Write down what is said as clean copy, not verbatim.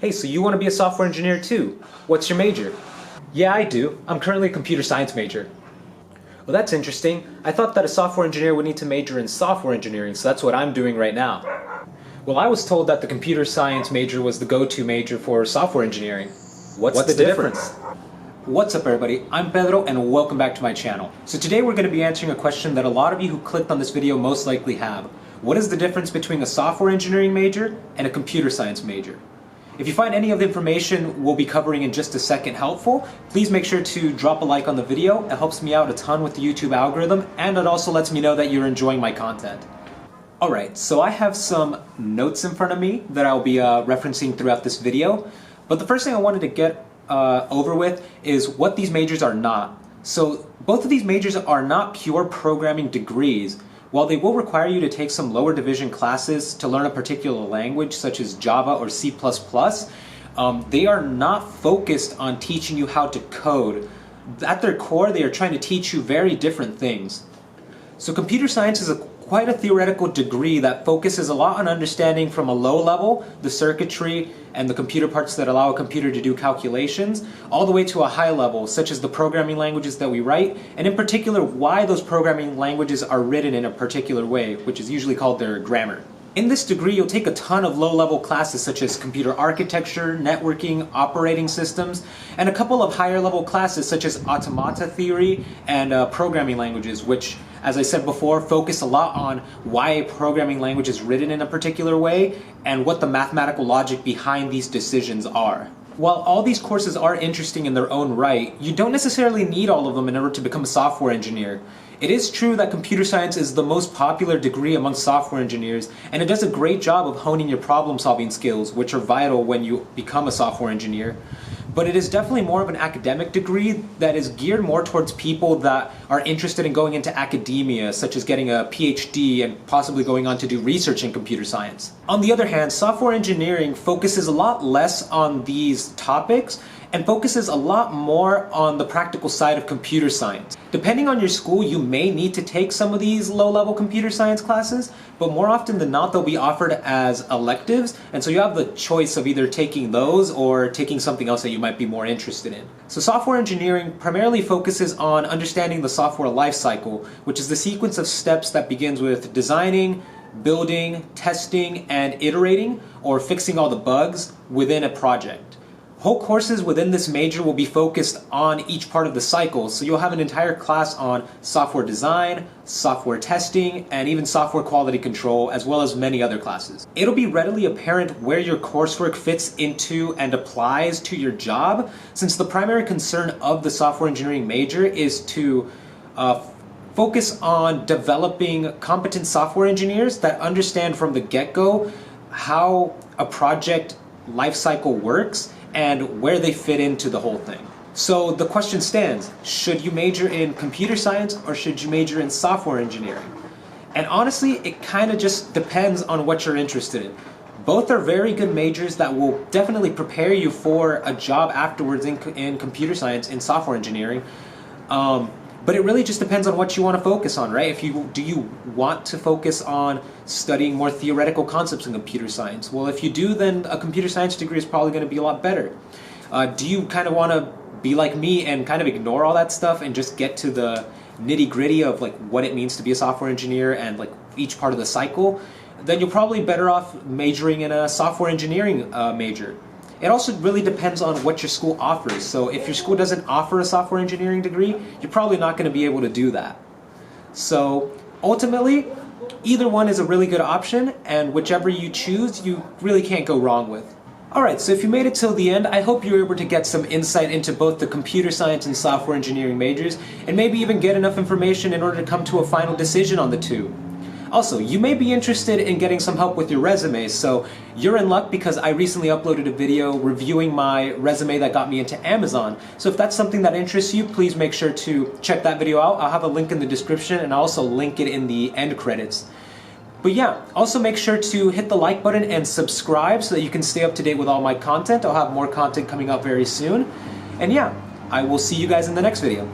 Hey, so you want to be a software engineer too? What's your major? Yeah, I do. I'm currently a computer science major. Well, that's interesting. I thought that a software engineer would need to major in software engineering, so that's what I'm doing right now. Well, I was told that the computer science major was the go-to major for software engineering. What's the difference? What's up everybody, I'm Pedro and welcome back to my channel. So today we're going to be answering a question that a lot of you who clicked on this video most likely have. What is the difference between a software engineering major and a computer science major? If you find any of the information we'll be covering in just a second helpful, please make sure to drop a like on the video. It helps me out a ton with the YouTube algorithm, and it also lets me know that you're enjoying my content. Alright, so I have some notes in front of me that I'll be referencing throughout this video. But the first thing I wanted to get over with is what these majors are not. So both of these majors are not pure programming degrees. While they will require you to take some lower division classes to learn a particular language such as Java or C++, they are not focused on teaching you how to code. At their core, they are trying to teach you very different things. So computer science is quite a theoretical degree that focuses a lot on understanding from a low level, the circuitry and the computer parts that allow a computer to do calculations, all the way to a high level, such as the programming languages that we write, and in particular why those programming languages are written in a particular way, which is usually called their grammar. In this degree, you'll take a ton of low-level classes such as computer architecture, networking, operating systems, and a couple of higher-level classes such as automata theory and programming languages, which, as I said before, focus a lot on why a programming language is written in a particular way and what the mathematical logic behind these decisions are. While all these courses are interesting in their own right, you don't necessarily need all of them in order to become a software engineer. It is true that computer science is the most popular degree among software engineers, and it does a great job of honing your problem-solving skills, which are vital when you become a software engineer. But it is definitely more of an academic degree that is geared more towards people that are interested in going into academia, such as getting a PhD and possibly going on to do research in computer science. On the other hand, software engineering focuses a lot less on these topics and focuses a lot more on the practical side of computer science. Depending on your school, you may need to take some of these low-level computer science classes, but more often than not, they'll be offered as electives, and so you have the choice of either taking those or taking something else that you might be more interested in. So software engineering primarily focuses on understanding the software lifecycle, which is the sequence of steps that begins with designing, building, testing, and iterating, or fixing all the bugs within a project. Whole courses within this major will be focused on each part of the cycle, so you'll have an entire class on software design, software testing, and even software quality control, as well as many other classes. It'll be readily apparent where your coursework fits into and applies to your job, since the primary concern of the software engineering major is to focus on developing competent software engineers that understand from the get-go how a project lifecycle works and where they fit into the whole thing. So the question stands, should you major in computer science or should you major in software engineering? And honestly, it kind of just depends on what you're interested in. Both are very good majors that will definitely prepare you for a job afterwards in computer science, in software engineering. But it really just depends on what you want to focus on, right? Do you want to focus on studying more theoretical concepts in computer science? Well, if you do, then a computer science degree is probably going to be a lot better. Do you kind of want to be like me and kind of ignore all that stuff and just get to the nitty-gritty of like what it means to be a software engineer and like each part of the cycle? Then you're probably better off majoring in a software engineering major. It also really depends on what your school offers. So if your school doesn't offer a software engineering degree, you're probably not going to be able to do that. So ultimately, either one is a really good option, and whichever you choose, you really can't go wrong with. Alright, so if you made it till the end, I hope you were able to get some insight into both the computer science and software engineering majors, and maybe even get enough information in order to come to a final decision on the two. Also, you may be interested in getting some help with your resume, so you're in luck because I recently uploaded a video reviewing my resume that got me into Amazon. So if that's something that interests you, please make sure to check that video out. I'll have a link in the description and I'll also link it in the end credits. But yeah, also make sure to hit the like button and subscribe so that you can stay up to date with all my content. I'll have more content coming up very soon. And yeah, I will see you guys in the next video.